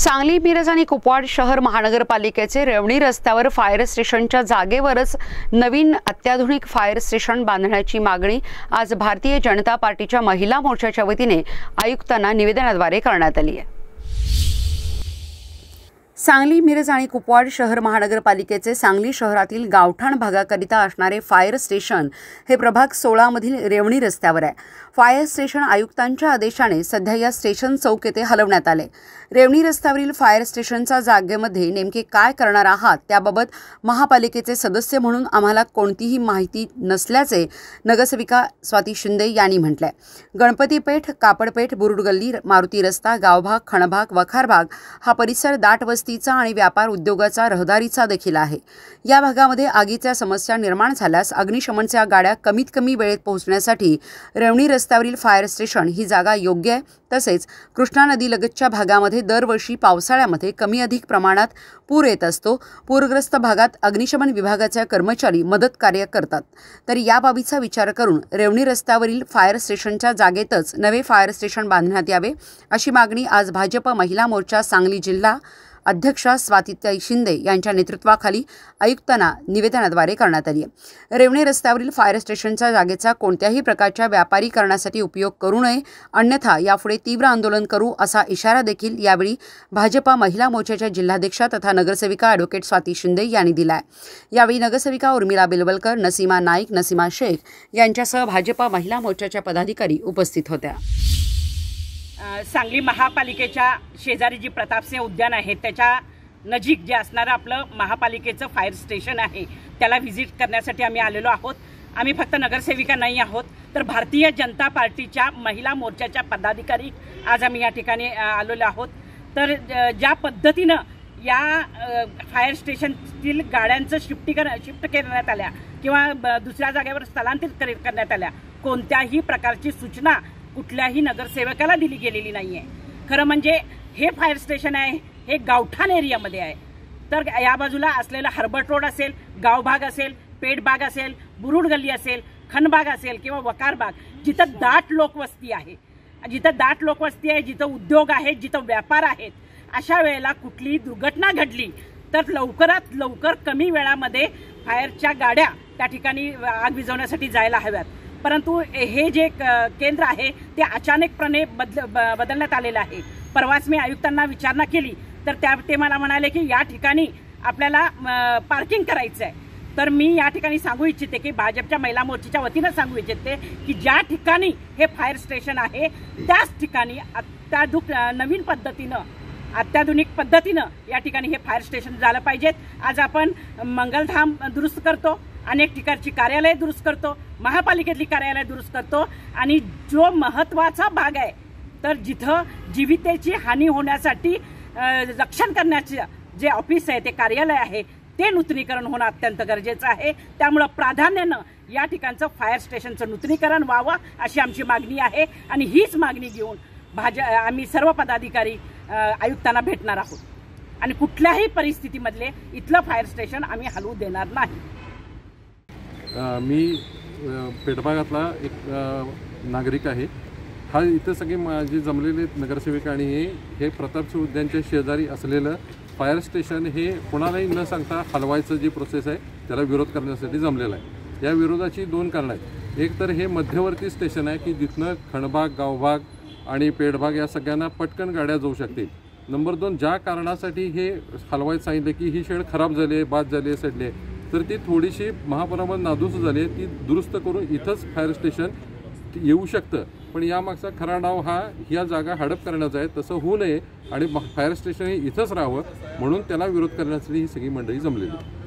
सांगली, मिरज आणि कुपवाड शहर महानगरपालिकेचे रेवणी रस्त्यावर फायर स्टेशनच्या जागेवरच नवीन अत्याधुनिक फायर स्टेशन बांधण्याची मागणी आज भारतीय जनता पार्टीच्या महिला मोर्चाच्या वतीने आयुक्तांना निवेदनाद्वारे करण्यात आली आहे। सांगली, मिरज आणि कुपवाड शहर महानगरपालिकेचे सांगली शहरातील गावठाण भागाकरिता असणारे फायर स्टेशन हे प्रभाग 16 मधील रेवणी रस्त्यावर आहे। फायर स्टेशन आयुक्तांच्या आदेशाने सध्या या स्टेशन चौक येथे हलवण्यात आले। रेवणी रस्त्यावरील फायर स्टेशनच्या जागेमध्ये नेमके काय करणार आहात त्याबाबत महापालिकेचे सदस्य म्हणून आम्हाला कोणतीही माहिती नसल्याचे नगरसेविका स्वाती शिंदे यांनी म्हटले। गणपतीपेठ, कापडपेठ, बुरुडगल्ली, मारुती रस्ता, गावभाग, खणभाग, वखारभाग हा परिसर दाट वस्तीचा आणि व्यापार उद्योगाचा रहदारीचा देखील आहे। या भागामध्ये आगीच्या समस्या निर्माण झाल्यास अग्निशमनच्या गाड्या कमीत कमी वेळेत पोहोचण्यासाठी रेवणी रस्त्यावरील फायर स्टेशन ही जागा योग्य आहे। तसेच कृष्णा नदीलगतच्या भागामध्ये दरवर्षी पावसाळ्यामध्ये कमी अधिक प्रमाणात पूर येत असतो। पूरग्रस्त भागात अग्निशमन विभागाचे कर्मचारी मदत कार्य करतात। तर या बाबीचा विचार करून रेवणी रस्त्यावरील फायर स्टेशनच्या जागेतच नवे फायर स्टेशन बांधण्यात यावे अशी मागणी आज भाजप महिला मोर्चा सांगली जिल्हा अध्यक्षा स्वाती शिंदे यांच्या नेतृत्वाखाली आयुक्तांना निवेदनाद्वारे करण्यात आली आहे। रेवणी रस्त्यावरील फायर स्टेशनच्या जागेचा कोणत्याही प्रकारच्या व्यापारीकरणासाठी उपयोग करू नये, अन्यथा यापुढे तीव्र आंदोलन करू असा इशारा देखील यावेळी भाजपा महिला मोर्चाच्या जिल्हाध्यक्षा तथा नगरसेविका ॲडव्होकेट स्वाती शिंदे यांनी दिला आहे। यावेळी नगरसेविका उर्मिला बेलवलकर, नसीमा नाईक, नसीमा शेख यांच्यासह भाजपा महिला मोर्चाच्या पदाधिकारी उपस्थित होत्या। सांगली महापालिकेच्या शेजारी जी प्रतापसिंह उद्यान आहे त्याच्या नजीक जे असणारं आपलं महापालिकेचं फायर स्टेशन आहे त्याला व्हिजिट करण्यासाठी आम्ही आलेलो आहोत। आम्ही फक्त नगरसेविका नाही आहोत तर भारतीय जनता पार्टीच्या महिला मोर्चाच्या पदाधिकारी आज आम्ही या ठिकाणी आलेलो आहोत। तर ज्या पद्धतीनं या फायर स्टेशनतील गाड्यांचं शिफ्ट करण्यात आल्या किंवा दुसऱ्या जागेवर स्थलांतरित करण्यात आल्या, कोणत्याही प्रकारची सूचना कुठल्याही नगरसेवकाला दिली गेलेली नाहीये। खरं म्हणजे हे फायर स्टेशन आहे हे गावठाण एरियामध्ये आहे। तर या बाजूला असलेला हर्बट रोड असेल, गावभाग असेल, पेठबाग असेल, बुरुड गल्ली असेल, खणबाग असेल किंवा वकारबाग, जिथं दाट लोकवस्ती आहे, जिथं उद्योग आहेत, जिथं व्यापार आहेत, अशा वेळेला कुठली दुर्घटना घडली तर लवकरात लवकर कमी वेळामध्ये फायरच्या गाड्या त्या ठिकाणी आग विझवण्यासाठी जायला हव्यात। परंतु हे जे केंद्र आहे ते अचानकपणे बदलण्यात आलेलं आहे। परवाच मी आयुक्तांना विचारणा केली तर ते मला म्हणाले की या ठिकाणी आपल्याला पार्किंग करायचं आहे। तर मी या ठिकाणी सांगू इच्छिते की भाजपच्या महिला मोर्चाच्या वतीनं सांगू इच्छिते की ज्या ठिकाणी हे फायर स्टेशन आहे त्याच ठिकाणी नवीन पद्धतीनं, अत्याधुनिक पद्धतीनं या ठिकाणी हे फायर स्टेशन झालं पाहिजेत। आज आपण मंगलधाम दुरुस्त करतो, अनेक ठिकाणची कार्यालय दुरुस्त करतो, महापालिकेतली कार्यालय दुरुस्त करतो आणि जो महत्त्वाचा भाग आहे तर जिथं जीवितेची हानी होण्यासाठी रक्षण करण्याचे जे ऑफिस आहे, ते कार्यालय आहे, ते नूतनीकरण होणं अत्यंत गरजेचं आहे। त्यामुळे प्राधान्यानं या ठिकाणचं फायर स्टेशनचं नूतनीकरण व्हावं अशी आमची मागणी आहे आणि हीच मागणी घेऊन आम्ही सर्व पदाधिकारी आयुक्तांना भेटणार आहोत आणि कुठल्याही परिस्थितीमधले इथलं फायर स्टेशन आम्ही हलवू देणार नाही। मी पेठभागातला एक नागरिक आहे। हा इथं सगळे माझे जमलेले नगरसेविका आणि हे प्रतापसिंह उद्यानच्या शेजारी असलेलं फायर स्टेशन हे कोणालाही न सांगता हलवायचं जी प्रोसेस आहे त्याला विरोध करण्यासाठी जमलेलं आहे। या विरोधाची दोन कारणं आहेत। एक तर हे मध्यवर्ती स्टेशन आहे की जिथनं खणभाग, गावभाग आणि पेठभाग या सगळ्यांना पटकन गाड्या जाऊ शकतील। नंबर 2, ज्या कारणासाठी हे हलवायचं सांगितलं की ही शेड खराब झाली आहे, बाद झाली आहे, सडली आहे, तर ती थोडीशी महापुरामध्ये नादूस झाली आहे, ती दुरुस्त करून इथंच फायर स्टेशन येऊ शकतं। पण यामागचा खरा डाव हा ह्या जागा हडप करण्याचा आहे। तसं होऊ नये आणि फायर स्टेशन हे इथंच राहावं म्हणून त्याला विरोध करण्यासाठी ही सगळी मंडळी जमलेली।